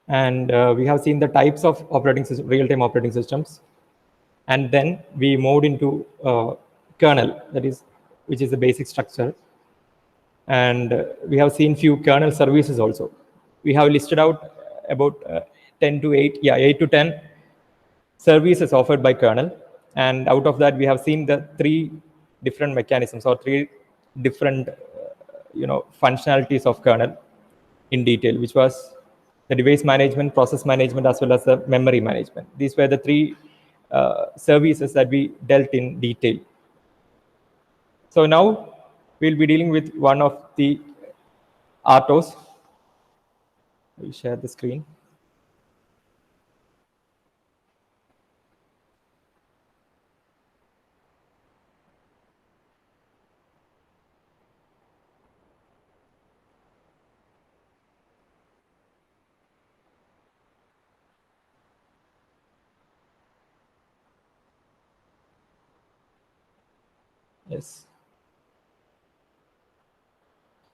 And we have seen the types of real-time operating systems. And then we moved into kernel, which is the basic structure. And we have seen few kernel services also. We have listed out about 8 to 10 services offered by kernel. And out of that, we have seen the 3 different mechanisms or 3 different functionalities of kernel in detail, which was the device management, process management, as well as the memory management. These were the 3 services that we dealt in detail. So now we'll be dealing with one of the RTOS. We'll share the screen. Yes.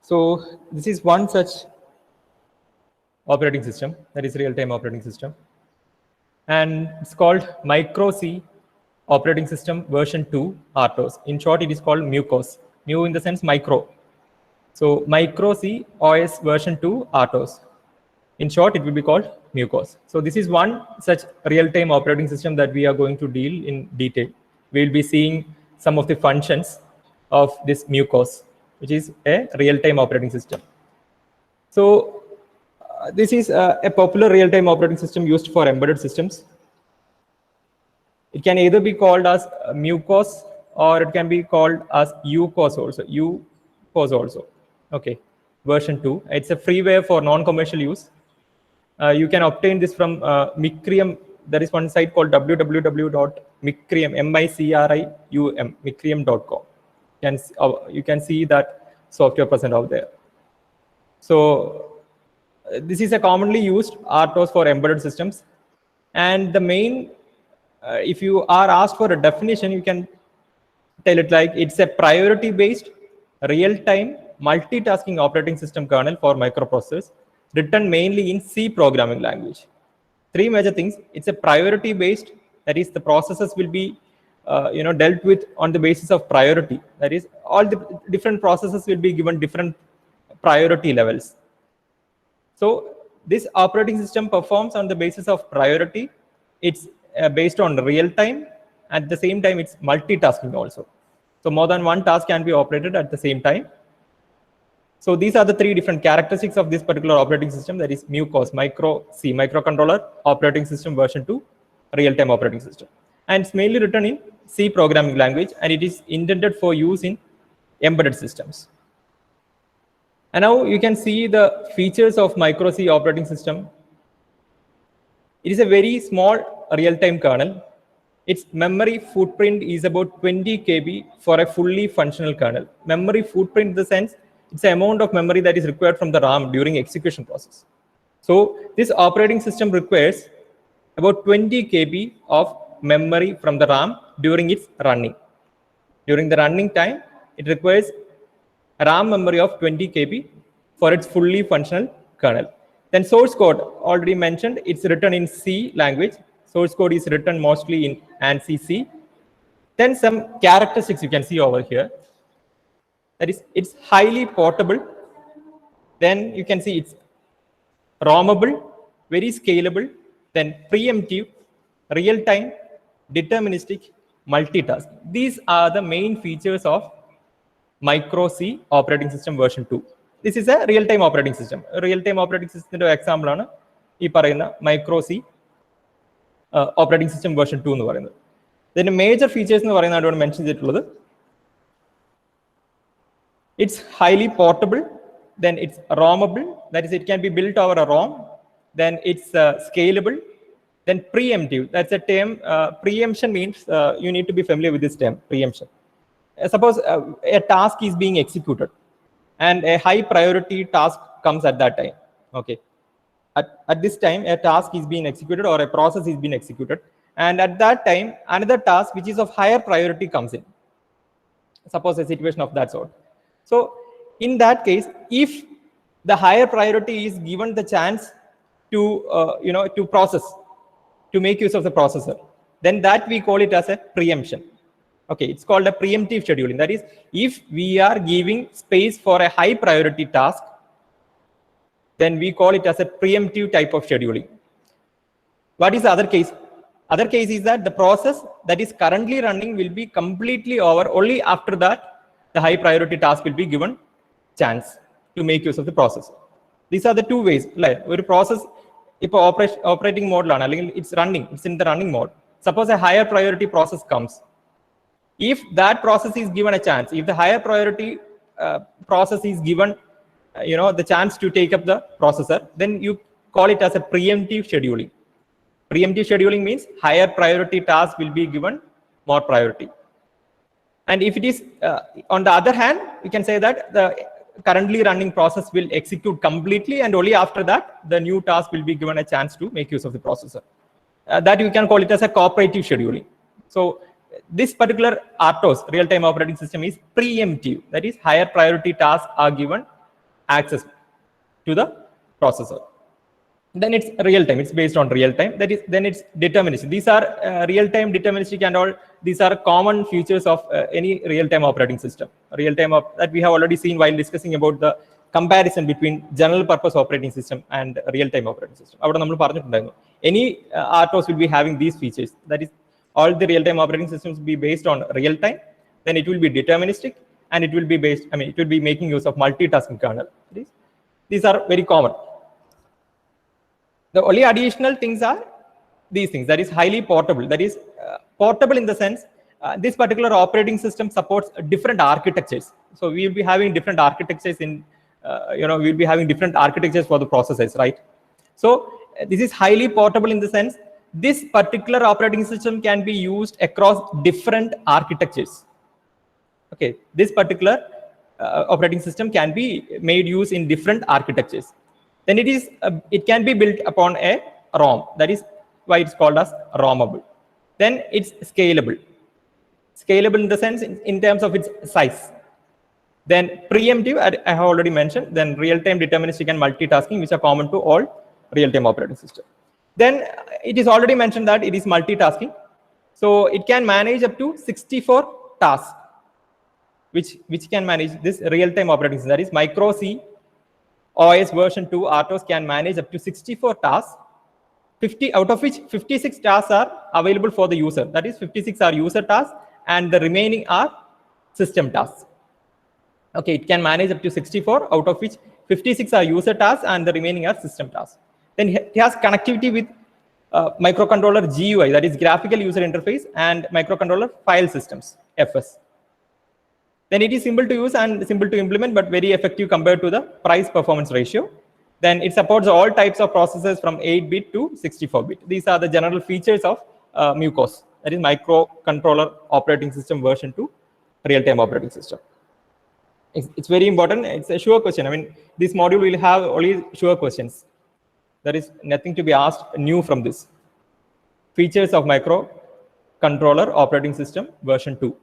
So this is one such operating system, that is real-time operating system. And it's called Micro C operating system version 2 RTOS. In short, it is called MuCOS. Mu in the sense micro. So Micro C OS version 2 RTOS. In short, it will be called MuCOS. So this is one such real-time operating system that we are going to deal in detail. We will be seeing some of the functions of this MuCOS, which is a real-time operating system. So this is a popular real-time operating system used for embedded systems. It can either be called as MuCOS or it can be called as UCOS also. Okay, version 2. It's a freeware for non-commercial use. You can obtain this from Micrium. There is one site called www.micrium, micrium.com. You can see that software present out there. So this is a commonly used RTOS for embedded systems. And the main, if you are asked for a definition, you can tell it like it's a priority-based, real-time, multitasking operating system kernel for microprocessors, written mainly in C programming language. 3 major things. It's a priority-based, that is, the processes will be dealt with on the basis of priority. That is, all the different processes will be given different priority levels. So this operating system performs on the basis of priority. It's based on real time. At the same time, it's multitasking also. So more than one task can be operated at the same time. So these are the 3 different characteristics of this particular operating system, that is MuCOS, Micro C, microcontroller operating system version 2, real-time operating system. And it's mainly written in C programming language, and it is intended for use in embedded systems. And now you can see the features of Micro C operating system. It is a very small real-time kernel. Its memory footprint is about 20 KB for a fully functional kernel. Memory footprint in the sense, it's the amount of memory that is required from the RAM during execution process. So this operating system requires about 20 KB of memory from the RAM during its running. During the running time, it requires a RAM memory of 20 KB for its fully functional kernel. Then source code, already mentioned, it's written in C language. Source code is written mostly in ANSI C. Then some characteristics you can see over here. That is, it's highly portable. Then you can see it's ROMable, very scalable, then preemptive, real-time, deterministic, multitasking. These are the main features of Micro C operating system version 2. This is a real-time operating system. A real-time operating system example ആണ് ഈ പറയുന്ന Micro C operating system version 2 എന്ന് പറയുന്നത്. Then major features എന്ന് പറയുന്നത് അവിടെ mention ചെയ്തിട്ടുള്ളത്, it's highly portable, then it's ROMable, that is, it can be built over a ROM, then it's scalable, then preemptive. That's a term. Preemption means you need to be familiar with this term, preemption. Suppose a task is being executed and a high priority task comes at that time. Okay. At this time, a task is being executed or a process is being executed. And at that time, another task which is of higher priority comes in. Suppose a situation of that sort. So in that case, if the higher priority is given the chance to process, to make use of the processor, then that we call it as a preemption. Okay, it's called a preemptive scheduling. That is, if we are giving space for a high priority task, then we call it as a preemptive type of scheduling. What is the other case? Other case is that the process that is currently running will be completely over. Only after that, the high priority task will be given chance to make use of the processor. These are the two ways. Like, a process, if operating mode, it's running, it's in the running mode. Suppose a higher priority process comes. If that process is given a chance, if the higher priority process is given, the chance to take up the processor, then you call it as a preemptive scheduling. Preemptive scheduling means higher priority task will be given more priority. And if it is, on the other hand, we can say that the currently running process will execute completely, and only after that, the new task will be given a chance to make use of the processor. That we can call it as a cooperative scheduling. So this particular RTOS, real-time operating system, is preemptive. That is, higher priority tasks are given access to the processor. Then it's real-time. It's based on real-time. That is, then it's deterministic. These are real-time, deterministic, and all. These are common features of any real-time operating system. Real-time that we have already seen while discussing about the comparison between general-purpose operating system and real-time operating system. Any RTOS will be having these features. That is, all the real-time operating systems will be based on real-time. Then it will be deterministic, and it will be based. It will be making use of multitasking kernel. These are very common. The only additional things are these things. That is highly portable. That is portable in the sense this particular operating system supports different architectures. So we will be having different architectures in, we will be having different architectures for the processors, right? So this is highly portable in the sense this particular operating system can be used across different architectures. Okay, this particular operating system can be made use in different architectures. Then it can be built upon a ROM. That is why it's called as ROMable. Then it's scalable. Scalable in the sense in terms of its size. Then preemptive, I have already mentioned. Then real-time, deterministic, and multitasking, which are common to all real-time operating systems. Then it is already mentioned that it is multitasking. So it can manage up to 64 tasks, which can manage this real-time operating system. That is, Micro C OS version 2 RTOS can manage up to 64 tasks, 50 out of which 56 tasks are available for the user. That is, 56 are user tasks, and the remaining are system tasks. Okay, it can manage up to 64, out of which 56 are user tasks, and the remaining are system tasks. Then it has connectivity with microcontroller GUI, that is graphical user interface, and microcontroller file systems, FS. Then it is simple to use and simple to implement, but very effective compared to the price performance ratio. Then it supports all types of processors from 8-bit to 64-bit. These are the general features of MuCOS, that is microcontroller operating system version 2 real-time operating system. It's very important. It's a sure question. This module will have only sure questions. There is nothing to be asked new from this. Features of microcontroller operating system version 2.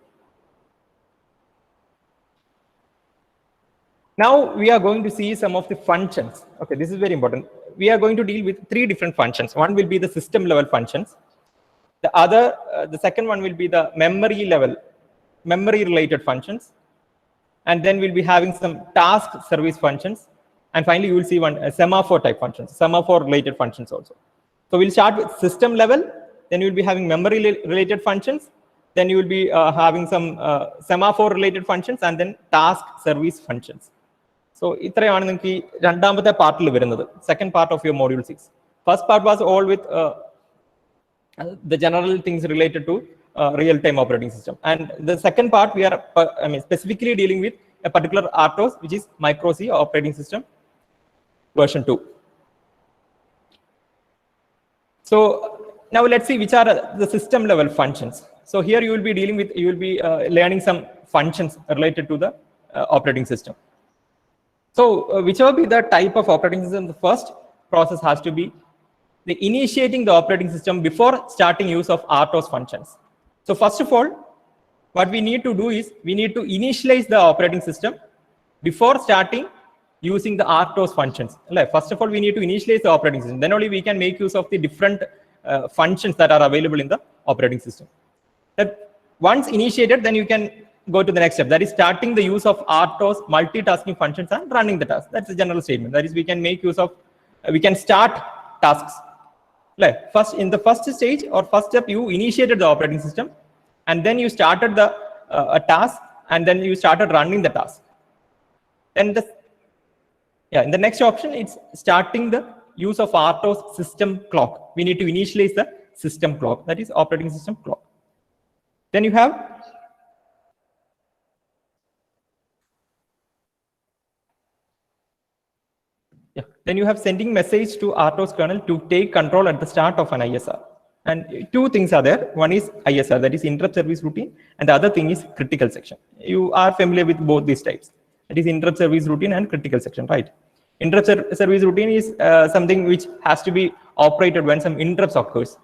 Now we are going to see some of the functions. Okay, this is very important. We are going to deal with 3 different functions. One will be the system level functions. The second one will be the memory related functions. And then we'll be having some task service functions. And finally, you will see one semaphore type functions, semaphore related functions also. So we'll start with system level. Then you'll be having memory related functions. Then you will be having some semaphore related functions, and then task service functions. So ഇത്രയാണ് നിങ്ങൾക്ക് രണ്ടാമത്തെ പാർട്ടിൽ വരുന്നത്, second part of your module 6. First part was all with the general things related to real-time operating system, and the second part we are specifically dealing with a particular RTOS, which is Micro C operating system version 2. So now let's see which are the system level functions. So here you will be dealing with, you will be learning some functions related to the operating system. So whichever be the type of operating system, the first process has to be the initiating the operating system before starting use of RTOS functions. So first of all, what we need to do is we need to initialize the operating system before starting using the RTOS functions. First of all, we need to initialize the operating system. Then only we can make use of the different functions that are available in the operating system. That once initiated, then you can go to the next step. That is starting the use of RTOS multitasking functions and running the task. That's the general statement. That is, we can make use of, we can start tasks. First, in the first stage or first step, you initiated the operating system, and then you started the a task, and then you started running the task. And in the next option, it's starting the use of RTOS system clock. We need to initialize the system clock, that is operating system clock. Then you have sending message to RTOS kernel to take control at the start of an ISR. And two things are there. One is ISR, that is interrupt service routine, and the other thing is critical section. You are familiar with both these types. That is interrupt service routine and critical section, right? Interrupt service routine is something which has to be operated when some interrupts occurs.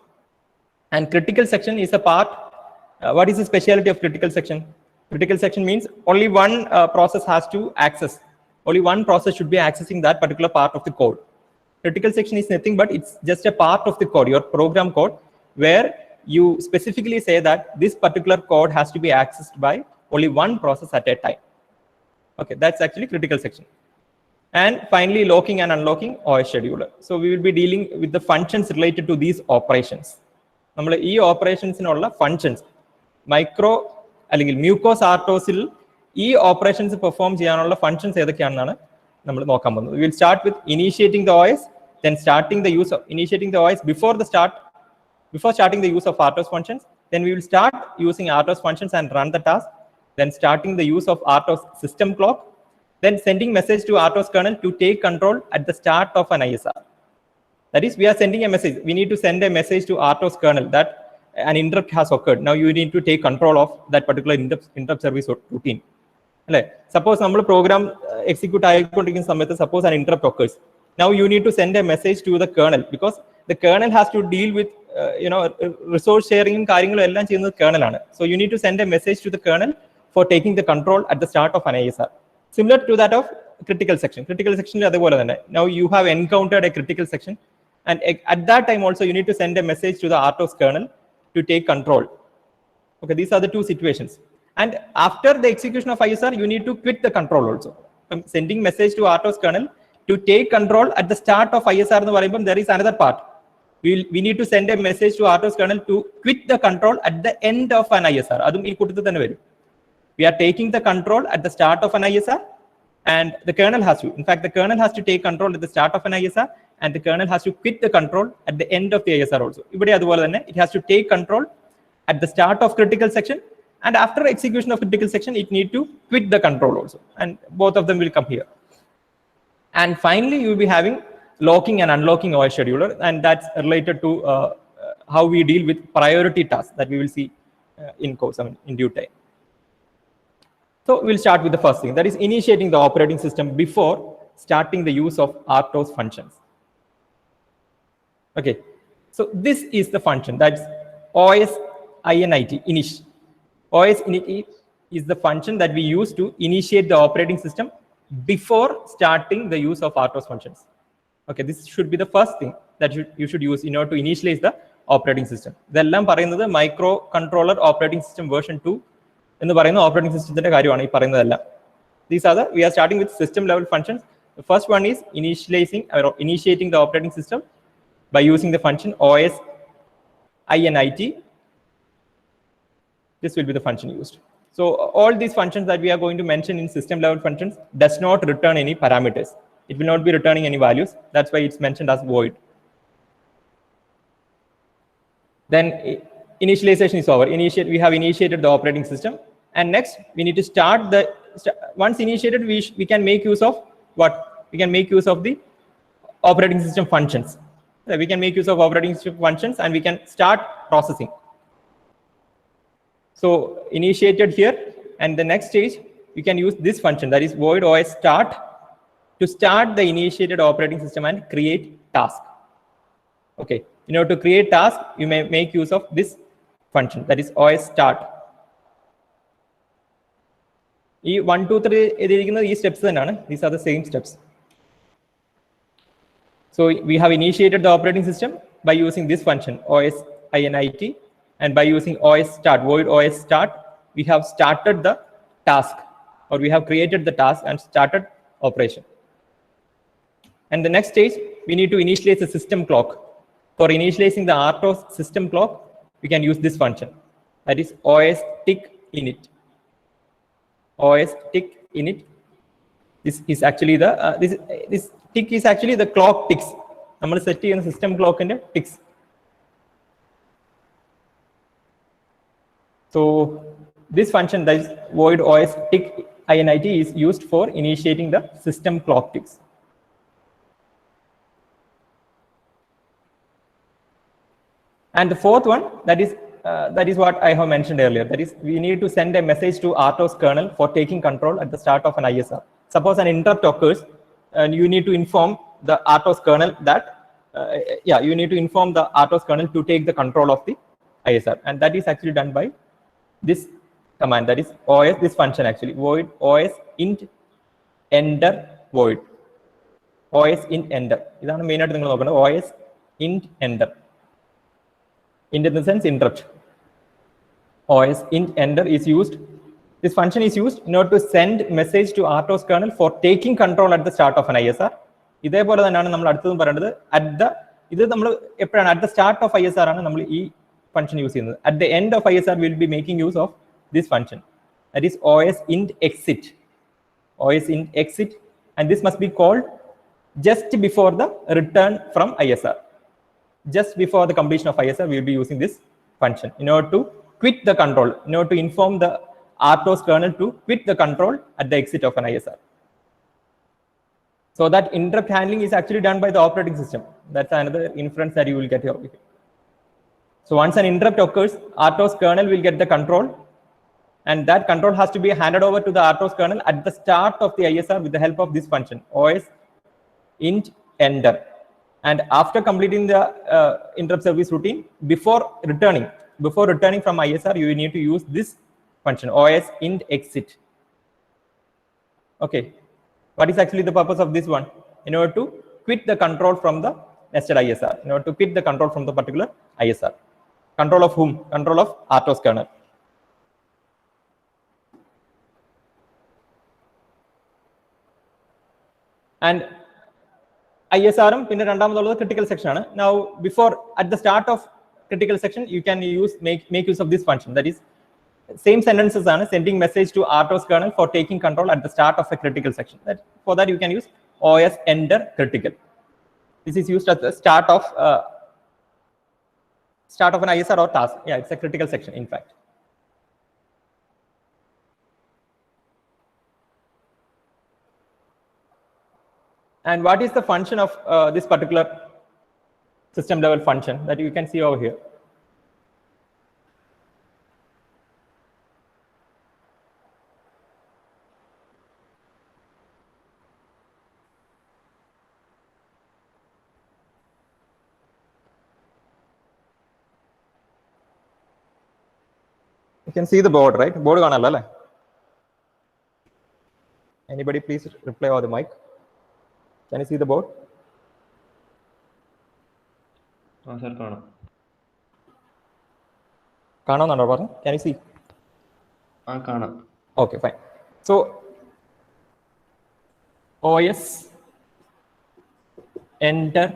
And critical section is a part. What is the specialty of critical section? Critical section means only one process has to access. Only one process should be accessing that particular part of the code. Critical section is nothing but it's just a part of the code, your program code, where you specifically say that this particular code has to be accessed by only one process at a time. Okay, that's actually critical section. And finally, locking and unlocking OS scheduler. So we will be dealing with the functions related to these operations. These operations in all functions, micro, mucose RTOS these operations perform functions. We will start with initiating the OS, then starting the use of initiating the OS before starting the use of RTOS functions. Then we will start using RTOS functions and run the task. Then starting the use of RTOS system clock. Then sending message to RTOS kernel to take control at the start of an ISR. That is, we are sending a message. We need to send a message to RTOS kernel that an interrupt has occurred. Now you need to take control of that particular interrupt service routine. Suppose our program execute suppose an interrupt occurs. Now you need to send a message to the kernel, because the kernel has to deal with resource sharing and kernel. So you need to send a message to the kernel for taking the control at the start of an ISR. Similar to that of critical section. Critical section, now you have encountered a critical section, and at that time also you need to send a message to the RTOS kernel to take control. Okay, these are the two situations. And after the execution of ISR, you need to quit the control also. Sending message to RTOS kernel to take control at the start of ISR, there is another part. We need to send a message to RTOS kernel to quit the control at the end of an ISR. We are taking the control at the start of an ISR, and the kernel has to. In fact, the kernel has to take control at the start of an ISR, and the kernel has to quit the control at the end of the ISR also. It has to take control at the start of critical section, and after execution of critical section, it need to quit the control also. And both of them will come here. And finally, you will be having locking and unlocking OS scheduler, and that's related to how we deal with priority tasks that we will see in course, in due time. So we'll start with the first thing, that is initiating the operating system before starting the use of RTOS functions. Okay, so this is the function, that's OS init, init. OS init is the function that we use to initiate the operating system before starting the use of RTOS functions. Okay, this should be the first thing that you should use in order to initialize the operating system. The microcontroller operating system version 2 in the operating system. These are we are starting with system level functions. The first one is initiating the operating system by using the function OS init. This will be the function used. So all these functions that we are going to mention in system level functions does not return any parameters. It will not be returning any values. That's why it's mentioned as void. Then initialization is over. We have initiated the operating system, and next we need to start the. Once initiated, we can make use of what? We can make use of the operating system functions. We can make use of operating system functions, and we can start processing. So initiated here, and the next stage you can use this function, that is void OS start, to start the initiated operating system and create task. Okay, in order to create task, you may make use of this function, that is OS start. 1, 2, 3 these steps, these are the same steps. So we have initiated the operating system by using this function os init, and by using os start, void os start, we have started the task, or we have created the task and started operation. And the next stage, we need to initialize the system clock. For initializing the RTOS system clock, we can use this function, that is os tick init. Os tick init. This is actually the this tick is actually the clock ticks. We set the system clock in the ticks. So this function, that is void os tick init, is used for initiating the system clock ticks. And the fourth one, that is what I have mentioned earlier. That is, we need to send a message to RTOS kernel for taking control at the start of an ISR. Suppose an interrupt occurs, and you need to inform the RTOS kernel that, you need to inform the RTOS kernel to take the control of the ISR, and that is actually done by this command. That is os, this function actually, void os int enter void. Os int enter. This is main os int enter. Int in the sense interrupt. Os int enter is used. This function is used in order to send message to RTOS kernel for taking control at the start of an ISR. At the start of ISR, function use. At the end of ISR, we will be making use of this function. That is os int exit. Os int exit, and this must be called just before the return from ISR. Just before the completion of ISR, we will be using this function in order to quit the control, in order to inform the RTOS kernel to quit the control at the exit of an ISR. So that interrupt handling is actually done by the operating system. That's another inference that you will get here. So once an interrupt occurs, RTOS kernel will get the control, and that control has to be handed over to the RTOS kernel at the start of the ISR with the help of this function, os int enter. And after completing the interrupt service routine, before returning from ISR, you need to use this function, os int exit. Okay, what is actually the purpose of this one? In order to quit the control from the nested ISR, in order to quit the control from the particular ISR. Control of whom? Control of RTOS kernel. And ISRM pinne രണ്ടാമതുള്ളത് critical section ആണ്. Now before, at the start of critical section, you can make use of this function. That is, same sentences ആണ്, sending message to RTOS kernel for taking control at the start of a critical section. For that you can use os enter critical. This is used at the start of an ISR or task. Yeah, it's a critical section in fact. And what is the function of this particular system level function that you can see over here? You can see the board, right? Board കാണാലോ. Anybody please reply over the mic. Can you see the board? Sir, can you see? Okay, fine. So os enter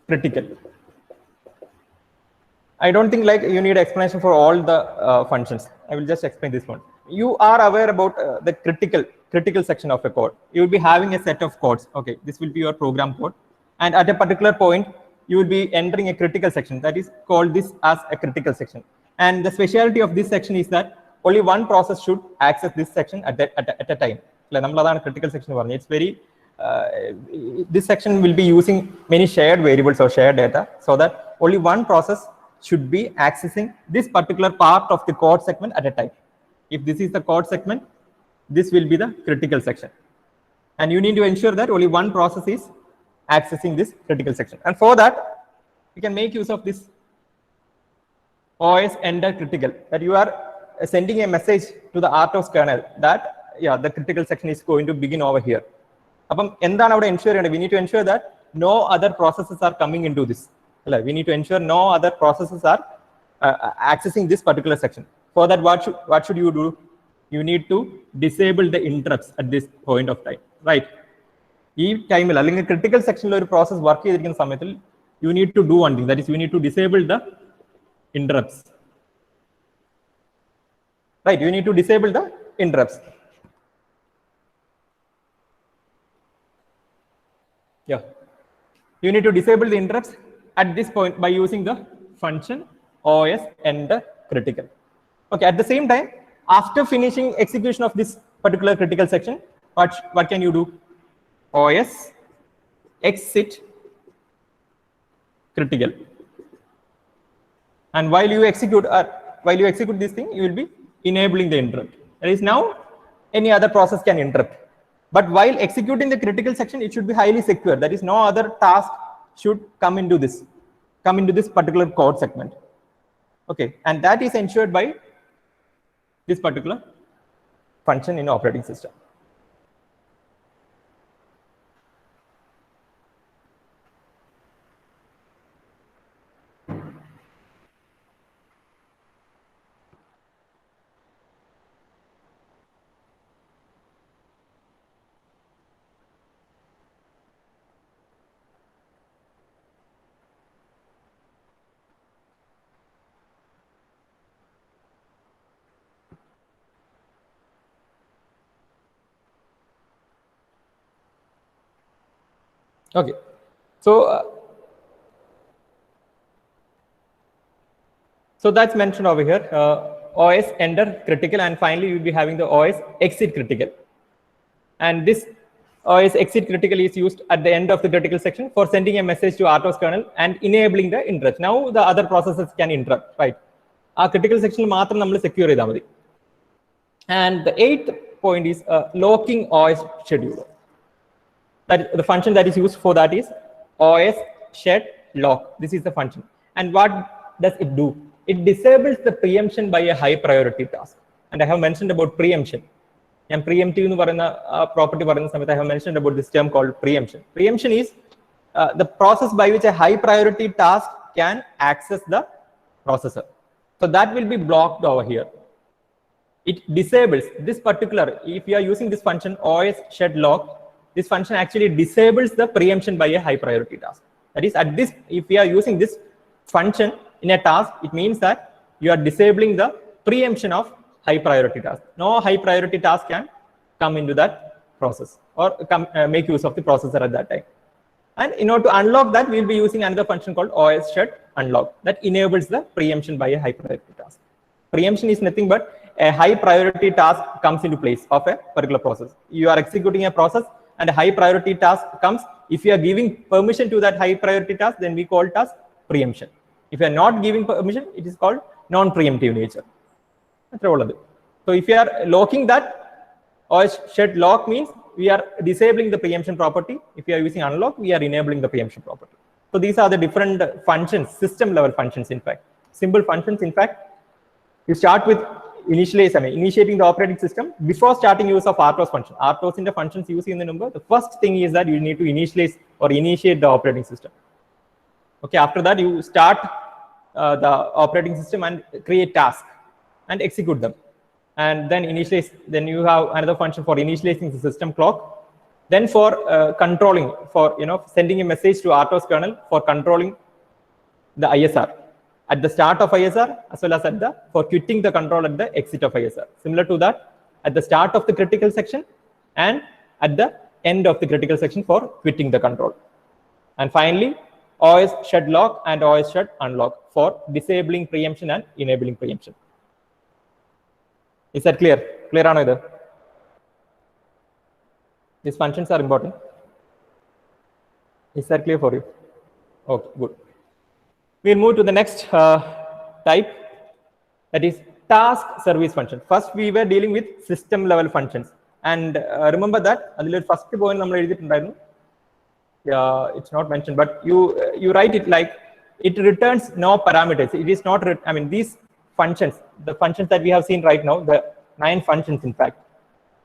critical. I don't think like you need explanation for all the functions. I will just explain this one. You are aware about the critical section of a code. You will be having a set of codes. Okay, this will be your program code, and at a particular point, you will be entering a critical section. That is called this as a critical section. And the speciality of this section is that only one process should access this section at a time. Critical section. It's very this section will be using many shared variables or shared data, so that only one process should be accessing this particular part of the code segment at a time. If this is the code segment, this will be the critical section. And you need to ensure that only one process is accessing this critical section. And for that, you can make use of this os enter critical, that you are sending a message to the RTOS kernel that, yeah, the critical section is going to begin over here. We need to ensure that no other processes are coming into this. We need to ensure no other processes are accessing this particular section. For that, what should you do? You need to disable the interrupts at this point of time, right? This time, in critical section of process work, you need to do one thing, that is, you need to disable the interrupts. Right, you need to disable the interrupts. Yeah, you need to disable the interrupts at this point by using the function OS enter critical. Okay, at the same time, after finishing execution of this particular critical section, what can you do? OS exit critical. And while you execute this thing, you will be enabling the interrupt. That is, now any other process can interrupt. But while executing the critical section, it should be highly secure. That is, no other task should come into this particular code segment. Okay, and that is ensured by this particular function in operating system. Okay, so that's mentioned over here. OS enter critical, and finally you'll be having the OS exit critical. And this OS exit critical is used at the end of the critical section for sending a message to RTOS kernel and enabling the interrupt. Now the other processes can interrupt, right? Our critical section is secure. And the 8th point is locking OS scheduler. That the function that is used for that is OS shed lock. This is the function. And what does it do? It disables the preemption by a high priority task. And I have mentioned about preemption. And preemptive property, I have mentioned about this term called preemption. Preemption is the process by which a high priority task can access the processor. So that will be blocked over here. It disables this particular, if you are using this function OS shed lock, this function actually disables the preemption by a high priority task. That is, at this, if we are using this function in a task, it means that you are disabling the preemption of high priority task. No high priority task can come into that process or make use of the processor at that time. And in order to unlock that, we will be using another function called OS shed unlock that enables the preemption by a high priority task. Preemption is nothing but a high priority task comes into place of a particular process. You are executing a process and a high priority task comes. If you are giving permission to that high priority task, then we call it as preemption. If you are not giving permission, it is called non-preemptive nature. So if you are locking that, OS shed lock means we are disabling the preemption property. If you are using unlock, we are enabling the preemption property. So these are the different functions, system level functions, in fact. Simple functions, in fact. You start with initiating the operating system before starting use of RTOS function. RTOS in the functions using the number, the first thing is that you need to initialize or initiate the operating system. Okay, after that you start the operating system and create tasks and execute them. And then initialize, then you have another function for initializing the system clock. Then for controlling, for sending a message to RTOS kernel for controlling the ISR. At the start of ISR as well as for quitting the control at the exit of ISR. Similar to that, at the start of the critical section and at the end of the critical section for quitting the control. And finally, OS shed lock and OS shed unlock for disabling preemption and enabling preemption. Is that clear? Clear or not? These functions are important. Is that clear for you? Okay, good. We'll move to the next type, that is task service function. First, we were dealing with system level functions. And remember that, first point, it's not mentioned, but you write it like it returns no parameters. It is not, these functions, the functions that we have seen right now, the 9 functions, in fact,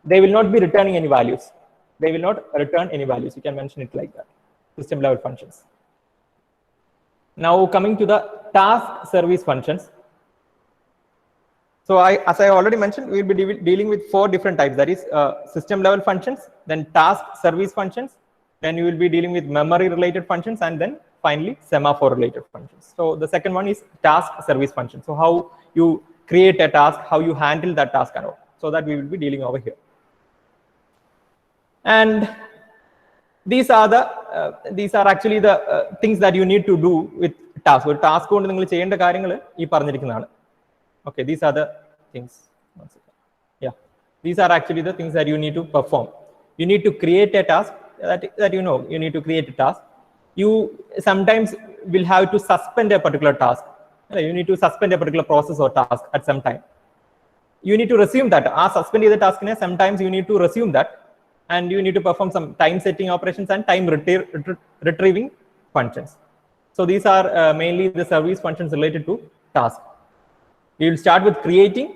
they will not be returning any values. they will not return any values. You can mention it like that. System level functions. Now coming to the task service functions. So as I already mentioned, we will be dealing with 4 different types. That is system level functions, then task service functions, then you will be dealing with memory related functions, and then finally semaphore related functions. So the second one is task service function. So how you create a task, how you handle that task and all. So that we will be dealing over here. And these are actually the things that you need to do with task. ഒരു task കൊണ്ട് നിങ്ങൾ ചെയ്യേണ്ട കാര്യങ്ങൾ ഈ പറഞ്ഞിരിക്കുന്നതാണ്. Okay, these are the things. Yeah, these are actually the things that you need to perform. You need to create a task that you know. You need to create a task. You sometimes will have to suspend a particular task. You need to suspend a particular process or task at some time. You need to resume that. Suspend the task. Sometimes you need to resume that, and you need to perform some time setting operations and time retrieving functions. So these are mainly the service functions related to task. You will start with creating,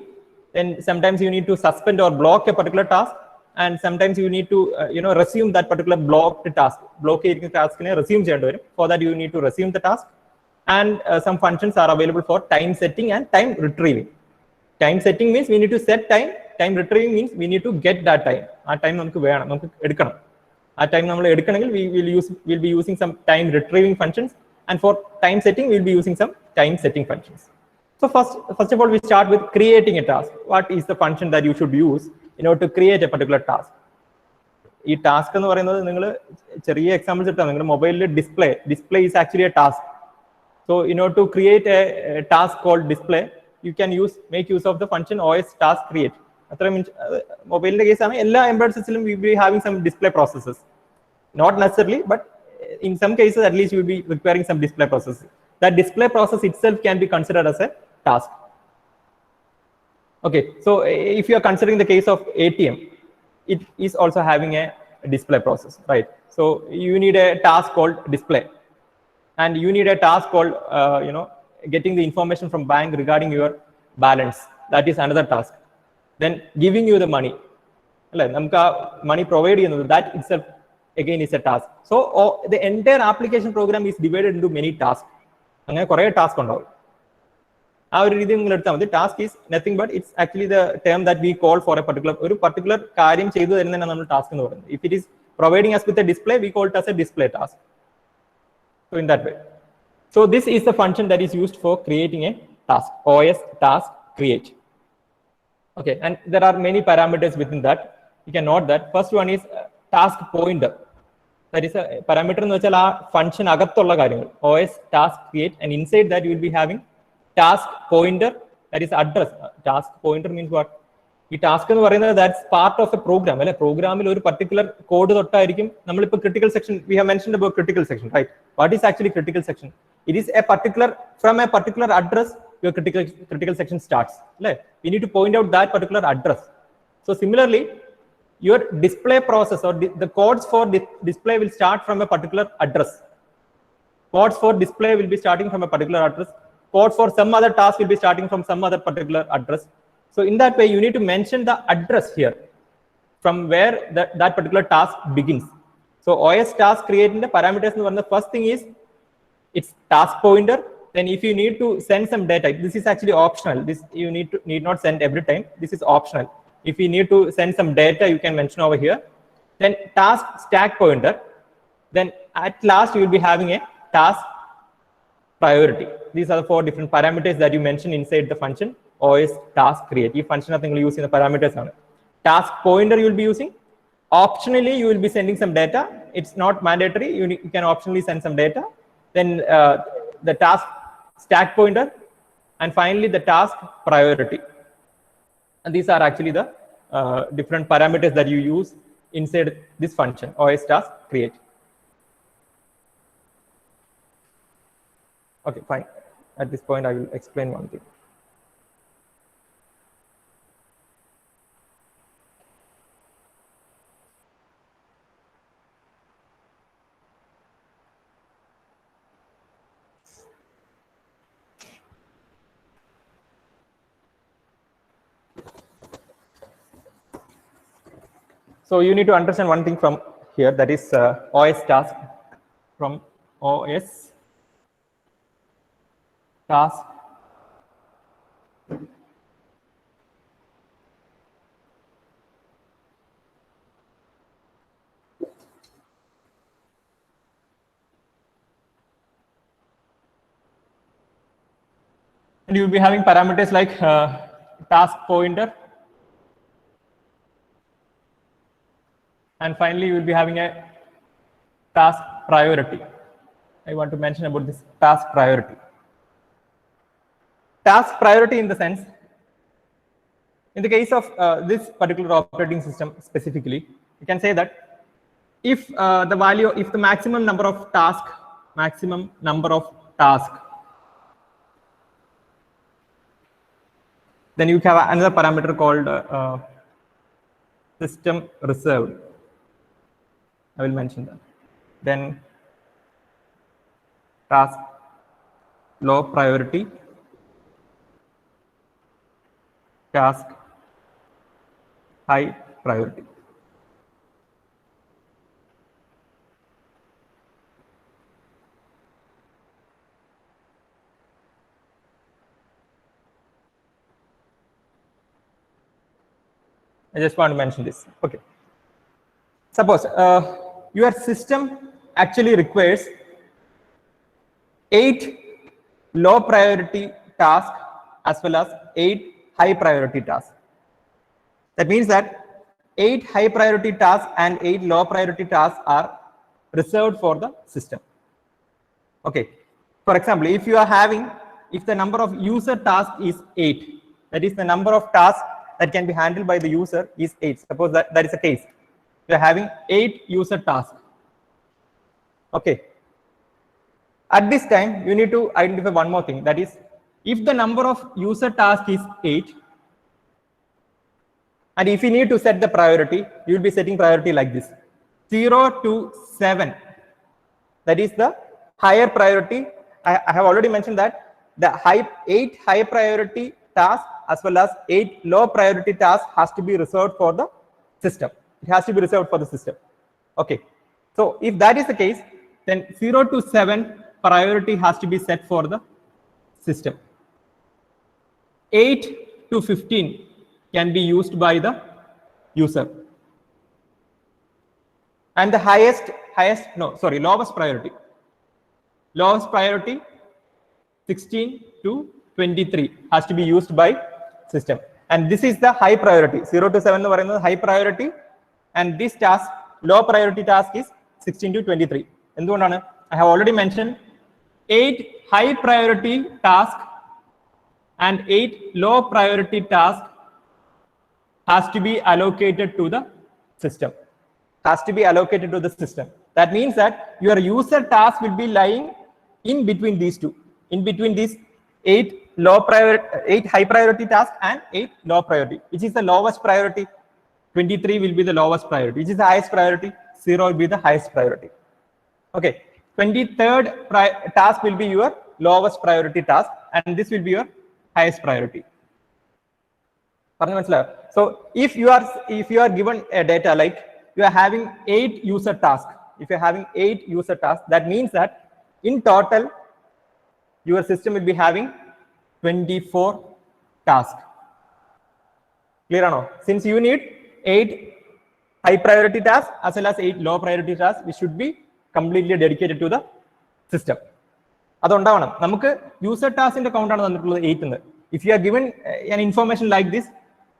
then sometimes you need to suspend or block a particular task, and sometimes you need to resume that particular blocked task. Blockade task resume. For that you need to resume the task, and some functions are available for time setting and time retrieving. Time setting means we need to set time. Time retrieving means we need to get that time. That time we will be using some time retrieving functions, and for time setting we will be using some time setting functions. So first of all, we start with creating a task. What is the function that you should use in order to create a particular task? This task എന്ന് പറയുന്നത് നിങ്ങൾ ചെറിയ examples എടുത്താൽ നിങ്ങളുടെ മൊബൈലിൽ display is actually a task. So in order to create a task called display, you can make use of the function os task create. Mobile case all embedded systems will be having some display processes. Not necessarily, but in some cases at least you will be requiring some display processes. That display process itself can be considered as a task. Okay, so if you are considering the case of ATM, it is also having a display process, right? So you need a task called display, and you need a task called getting the information from bank regarding your balance. That is another task. Then giving you the money, money provided, that itself again is a task. So the entire application program is divided into many tasks. Task is nothing but it's actually the term that we call for a particular task. If it is providing us with a display, we call it as a display task. So in that way. So this is the function that is used for creating a task. OS task create. Okay, and there are many parameters within that. You can note that. First one is task pointer. That is a parameter in the function OS task create, and inside that you will be having task pointer, that is address. Task pointer means what? The task that's part of a program. A program is particular code. Critical section, we have mentioned about critical section, right? What is actually critical section? It is from a particular address your critical section starts. We need to point out that particular address. So similarly, your display process or the codes for display will start from a particular address. Codes for display will be starting from a particular address. Code for some other task will be starting from some other particular address. So in that way, you need to mention the address here from where that particular task begins. So OS task creating the parameters, the first thing is it's task pointer. Then if you need to send some data, this is actually optional. This you need not send every time. This is optional. If you need to send some data, you can mention over here. Then task stack pointer. Then at last you will be having a task priority. These are the 4 different parameters that you mention inside the function OS task create. This function nothing will use in the parameters. Task pointer you will be using. Optionally, you will be sending some data. It's not mandatory. You can optionally send some data. Then the task stack pointer, and finally the task priority. And these are actually the different parameters that you use inside this function OS task create. Okay, fine. At this point, I will explain one thing. So you need to understand one thing from here, that is OS task. From OS task, and you will be having parameters like task pointer, and finally you will be having a task priority. I want to mention about this task priority. Task priority in the sense, in the case of this particular operating system specifically, you can say that if the maximum number of tasks, then you have another parameter called system reserved. I will mention that. Then task low priority, task high priority. I just want to mention this. Okay. Suppose your system actually requires 8 low priority tasks as well as 8 high priority tasks. That means that 8 high priority tasks and 8 low priority tasks are reserved for the system. Okay. For example, if the number of user tasks is 8, that is the number of tasks that can be handled by the user is 8. Suppose that is the case. You are having 8 user tasks. Okay. At this time, you need to identify one more thing. That is, if the number of user tasks is 8, and if you need to set the priority, you will be setting priority like this: 0 to 7. That is the higher priority. I have already mentioned that the 8 high priority tasks as well as 8 low priority tasks has to be reserved for the system. It has to be reserved for the system. Okay. So if that is the case, then 0 to 7 priority has to be set for the system. 8 to 15 can be used by the user. And the lowest priority 16 to 23 has to be used by system. And this is the high priority. 0 to 7 is high priority, and this task, low priority task, is 16 to 23. I have already mentioned 8 high priority tasks and 8 low priority tasks has to be allocated to the system. That means that your user task will be lying in between these two, in between these 8 high priority tasks and 8 low priority. Which is the lowest priority? 23 will be the lowest priority. Which is the highest priority? 0 will be the highest priority. Okay. 23rd task will be your lowest priority task, and this will be your highest priority. So if you are given a data like you are having 8 user tasks, that means that in total your system will be having 24 tasks. Clear or no? Since you need 8 high priority tasks as well as 8 low priority tasks, which should be completely dedicated to the system. User task in the count 8. If you are given an information like this,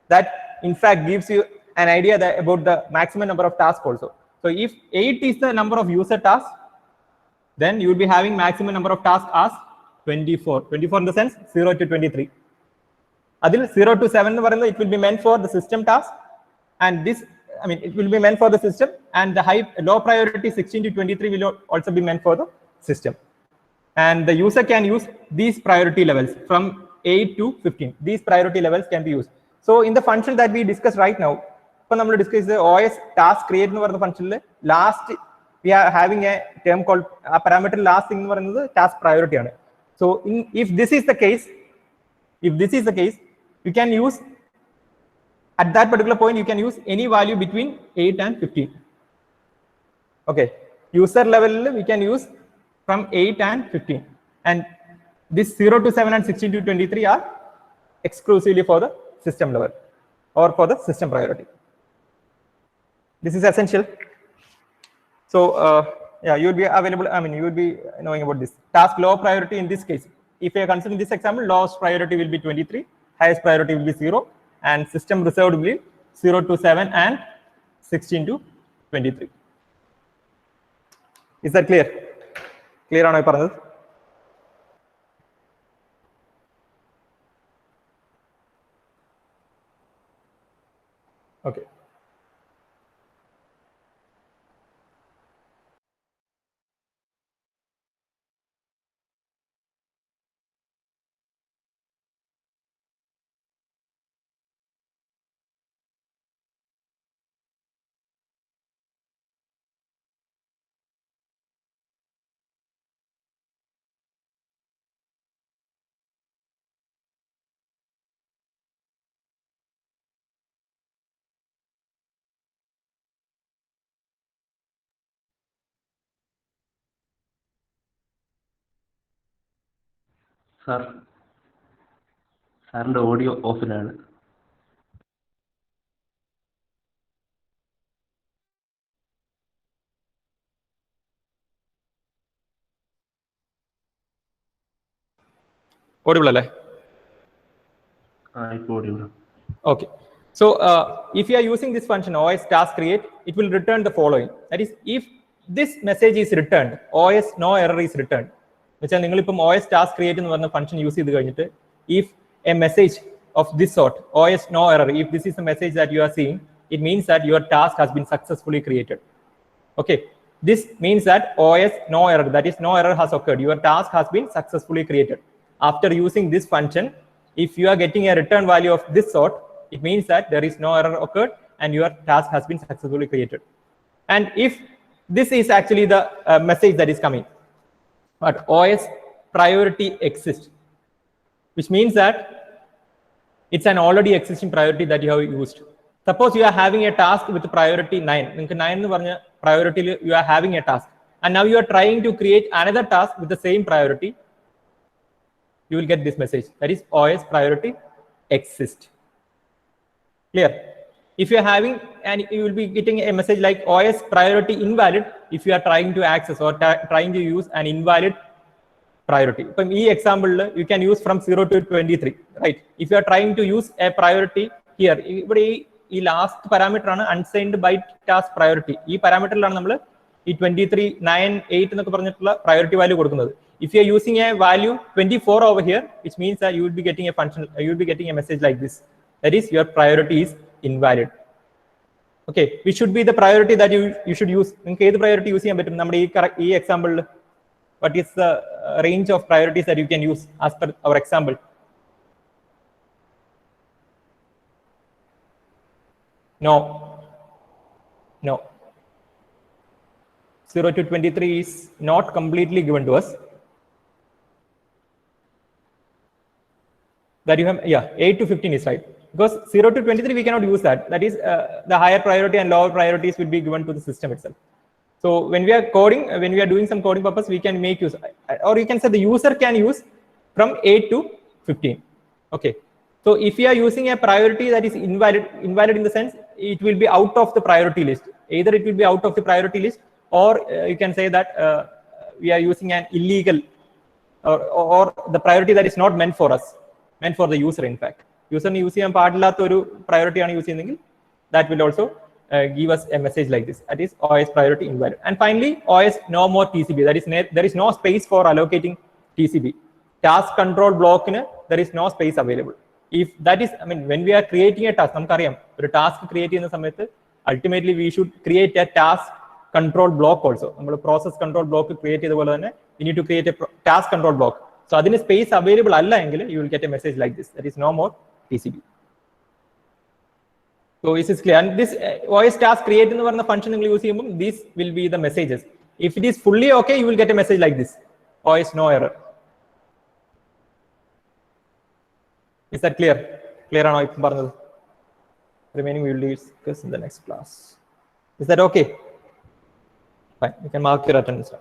that in fact gives you an idea about the maximum number of tasks also. So if 8 is the number of user tasks, then you will be having maximum number of tasks as 24. 24 in the sense 0 to 23. Adil 0 to 7 it will be meant for the system task, and it will be meant for the system, and the low priority 16 to 23 will also be meant for the system. And the user can use these priority levels from 8 to 15. These priority levels can be used. So in the function that we discussed right now, when we discuss the OS task create the function, last we are having a term called a parameter last thing the task priority. So if this is the case, you can use at that particular point, you can use any value between 8 and 15. Okay, user level we can use from 8 and 15, and this 0 to 7 and 16 to 23 are exclusively for the system level or for the system priority. This is essential. So yeah, you will be available. I mean, you will be knowing about this. Task low priority in this case. If you are considering this example, lowest priority will be 23, highest priority will be 0, and system reserved will be 0 to 7 and 16 to 23. Is that clear? Clear ആണോ പറഞ്ഞത്? Okay. Sir സാറിൻ്റെ audio ഓഫിലാണ്. Audible അല്ലേ? ഇപ്പോൾ audio. Okay. So if you are using this function OS task create, it will return the following. That is, if this message is returned, OS no error is returned. വെച്ചാൽ നിങ്ങളിപ്പം OS task create എന്ന് പറഞ്ഞ function use ചെയ്ത് കഴിഞ്ഞിട്ട് if a message of this sort, OS no error, if this is a message that you are seeing, it means that your task has been successfully created. Okay, this means that OS no error, that is no error has occurred, your task has been successfully created. After using this function, if you are getting a return value of this sort, it means that there is no error occurred and your task has been successfully created. And if this is actually the message that is coming, but OS priority exists, which means that it's an already existing priority that you have used. Suppose you are having a task with priority 9. നിങ്ങൾക്ക് 9 എന്ന് പറഞ്ഞ priority you are having a task, and now you are trying to create another task with the same priority. You will get this message, that is OS priority exists. Clear? If you are having, and you will be getting a message like OS priority invalid if you are trying to access or trying to use an invalid priority. From e example, you can use from 0 to 23, right? If you are trying to use a priority here, ഈ last parameter ആണ് unsigned by task priority. ഈ പാരാമീറ്ററിലാണ് നമ്മൾ ഈ 23, 9, 8 എന്നൊക്കെ പറഞ്ഞിട്ടുള്ള priority value കൊടുക്കുന്നത്. If you are using a value 24 over here, which means that you will be getting a function, you will be getting a message like this. That is, your priority is invalid. Okay, which should be the priority that you should use. നിങ്ങൾക്ക് ഏത് priority use ചെയ്യാൻ പറ്റും? നമ്മുടെ ഈ എക്സാമ്പിളിൽ what is the range of priorities that you can use as per our example? No. 0 to 23 is not completely given to us. That you have, yeah, 8 to 15 is right. Because 0 to 23 we cannot use that. That is, the higher priority and lower priorities will be given to the system itself. So when we are coding, when we are doing some coding purpose, we can make use, or you can say the user can use from 8 to 15. Okay. So if you are using a priority that is invalid in the sense it will be out of the priority list. Either it will be out of the priority list, or you can say that we are using an illegal or the priority that is not meant for us, meant for the user. In fact, user use ചെയ്യാൻ പാടില്ലാത്ത ഒരു priority ആണ് use ചെയ്യുന്നതെങ്കിൽ that will also give us a message like this, that is OS priority invalid. And finally, OS no more TCB, that is there is no space for allocating TCB. Task control block in there is no space available. If that is, I mean, when we are creating a task, നമുക്കറിയാം ഒരു task create ചെയ്യുന്ന സമയത്ത് ultimately we should create a task control block also. നമ്മൾ process control block create ചെയ്ത പോലെ തന്നെ we need to create a task control block. So അതിന് space available അല്ല എങ്കിൽ you will get a message like this, that is no more TCB. So this is clear. And this OS task create എന്ന് പറയുന്ന function നിങ്ങൾ use ചെയ്യുമ്പോൾ these will be the messages. If it is fully okay, you will get a message like this, OS no error. Is that clear? Clear ആണോ ഇപ്പം പറഞ്ഞത്? Remaining we will discuss in the next class. Is that okay? Fine. You can mark your attendance now.